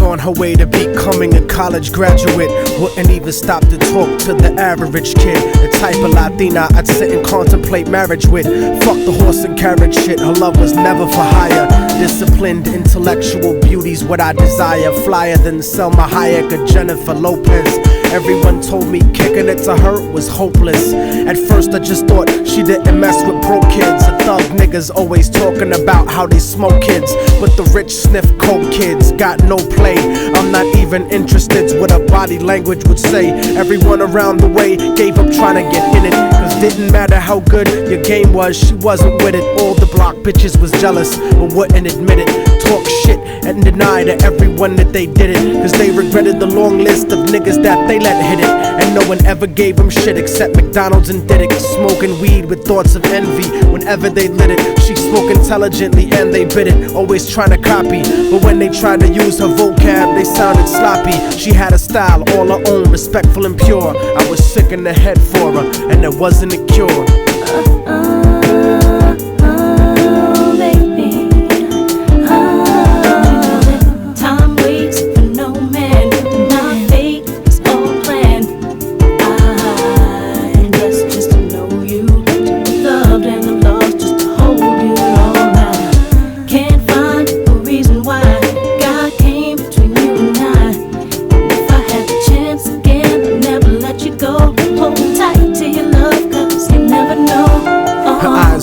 On her way to becoming a college graduate, wouldn't even stop to talk to the average kid. The type of Latina I'd sit and contemplate marriage with. Fuck the horse and carriage shit, her love was never for hire. Disciplined, intellectual beauty's what I desire. Flyer than Selma Hayek or Jennifer Lopez. Everyone told me kicking it to her was hopeless. At first I just thought she didn't mess with broke kids. The thug niggas always talking about how they smoke kids, but the rich sniff coke kids got no play. I'm not even interested what her body language would say. Everyone around the way gave up trying to get in it, cause didn't matter how good your game was, she wasn't with it. All the block bitches was jealous but wouldn't admit it. Talk shit and deny to everyone that they did it, cause they regretted the long list of niggas that they let hit it. And no one ever gave them shit except McDonald's and Diddick. Smoking weed with thoughts of envy whenever they lit it. She spoke intelligently and they bit it, always trying to copy, but when they tried to use her vocab they sounded sloppy. She had a style all her own, respectful and pure. I was sick in the head for her and there wasn't a cure.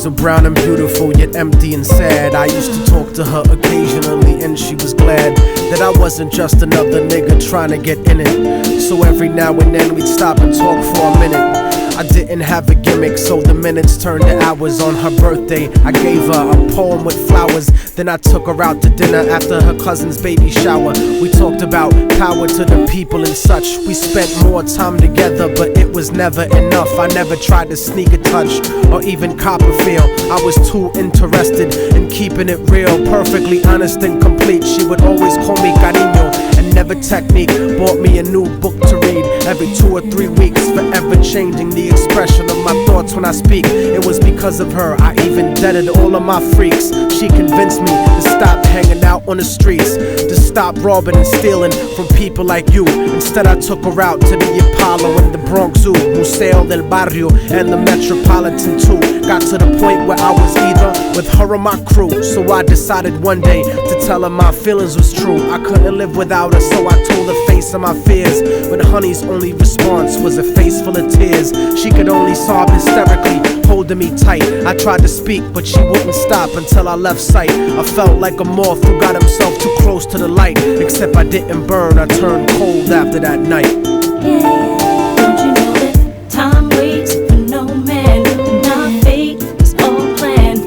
Brown and beautiful, yet empty and sad. I used to talk to her occasionally and she was glad that I wasn't just another nigga trying to get in it. So every now and then we'd stop and talk for a minute. I didn't have a gimmick, so the minutes turned to hours. On her birthday, I gave her a poem with flowers. Then I took her out to dinner after her cousin's baby shower. We talked about power to the people and such. We spent more time together, but it was never enough. I never tried to sneak a touch or even cop a feel. I was too interested in keeping it real, perfectly honest and complete. She would always call me cariño and never technique. Bought me a new book to read every 2 or 3 weeks, forever changing the expression of my thoughts when I speak. It was because of her I even deaded all of my freaks. She convinced me to stop hanging out on the streets, to stop robbing and stealing from people like you. Instead I took her out to the Apollo and the Bronx Zoo, Museo del Barrio and the Metropolitan too. Got to the point where I was either with her or my crew. So I decided one day to tell her my feelings was true. I couldn't live without her, so I told her face of my fears. But honey's only response was a face full of tears. She could only sob hysterically, holding me tight. I tried to speak, but she wouldn't stop until I left sight. I felt like a moth who got himself too close to the light. Except I didn't burn, I turned cold after that night. Don't you know that time waits for no man, and our fate is all planned?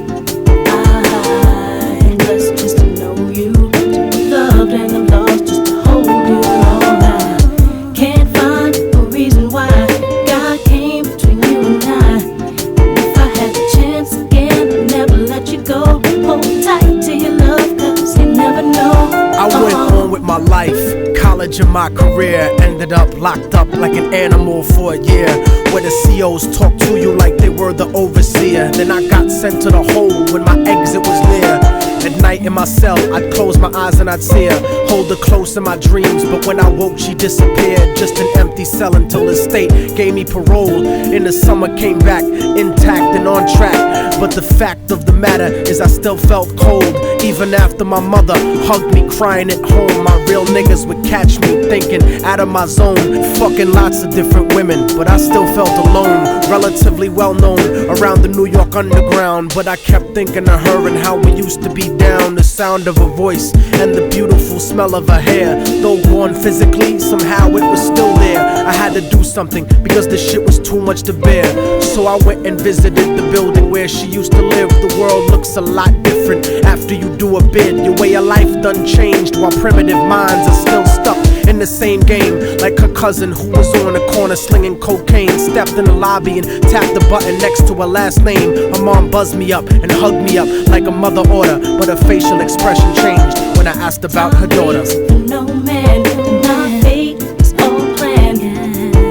I'm blessed just to know you, to be loved and I'm lost just to hold you all night. Can't find a reason why God came between you and I. If I had the chance again, I'd never let you go. Hold tight to your love, cause you never know. I went on with my life, college and my career. Ended up locked up like an animal for a year, where the COs talk to you like they were the overseer. Then I got sent to the hole when my exit was near. At night in my cell, I'd close my eyes and I'd see her, hold her close in my dreams. But when I woke, she disappeared. Just an empty cell until the state gave me parole. In the summer, came back intact and on track. But the fact of the matter is I still felt cold. Even after my mother hugged me crying at home, my real niggas would catch me thinking out of my zone, fucking lots of different women, but I still felt alone. Relatively well known around the New York underground, but I kept thinking of her and how we used to be down. The sound of her voice and the beautiful smell of her hair, though gone physically, somehow it was still there. I had to do something because the shit was too much to bear. So I went and visited the building where she used to live, the world looks a lot different after you do a bid. Your way of life done changed while primitive minds are still stuck in the same game. Like her cousin who was on the corner slinging cocaine, stepped in the lobby and tapped the button next to her last name. Her mom buzzed me up and hugged me up like a mother order, but her facial expression changed when I asked about her daughter. No man, my fate is all planned.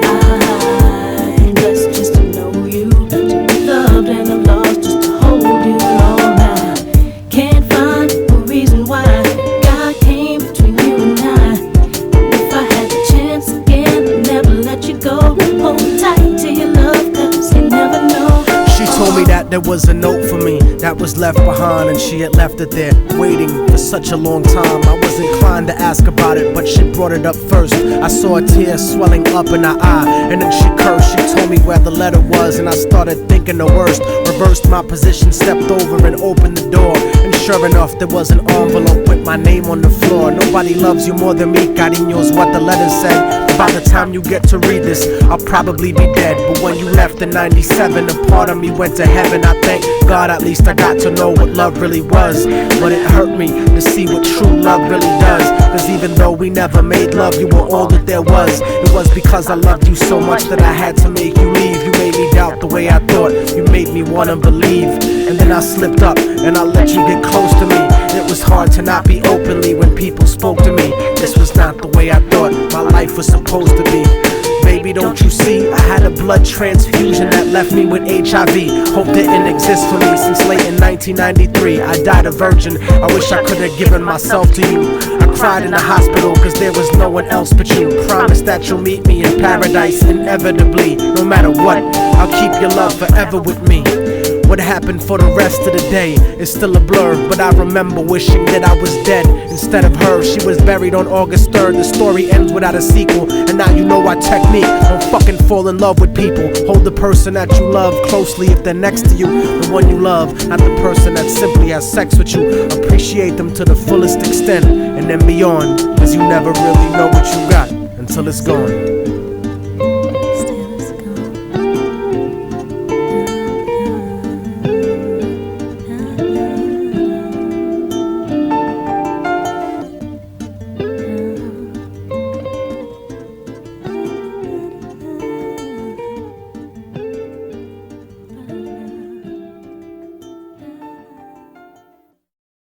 I'm blessed just to know you, to be loved and I'm lost just to hold you all now. Can't find a reason why God came between you and I. If I had the chance again, I'd never let you go. Hold tight to your love, cause you never know. She told me that there was a note for me that was left behind, and she had left it there waiting for such a long time. I was inclined to ask about it, but she brought it up first. I saw a tear swelling up in her eye, and then she cursed. She told me where the letter was, and I started thinking the worst. Reversed my position, stepped over and opened the door, and sure enough there was an envelope with my name on the floor. Nobody loves you more than me, cariño's what the letter said. By the time you get to read this, I'll probably be dead. But when you left in 97, a part of me went to heaven. I thank God at least I got to know what love really was. But it hurt me to see what true love really does. Cause even though we never made love, you were all that there was. It was because I loved you so much that I had to make you leave. You made me doubt the way I thought, you made me wanna believe. And then I slipped up and I let you get close to me. It was hard to not be openly when people spoke to me. This was not the way I thought my life was supposed to be. Baby, don't you see? I had a blood transfusion that left me with HIV. Hope didn't exist for me since late in 1993. I died a virgin, I wish I could have given myself to you. I cried in the hospital cause there was no one else but you. Promise that you'll meet me in paradise inevitably. No matter what, I'll keep your love forever with me. What happened for the rest of the day is still a blur, but I remember wishing that I was dead instead of her. She was buried on August 3rd. The story ends without a sequel, and now you know our technique. Don't fucking fall in love with people. Hold the person that you love closely if they're next to you. The one you love, not the person that simply has sex with you. Appreciate them to the fullest extent and then beyond, cause you never really know what you got until it's gone.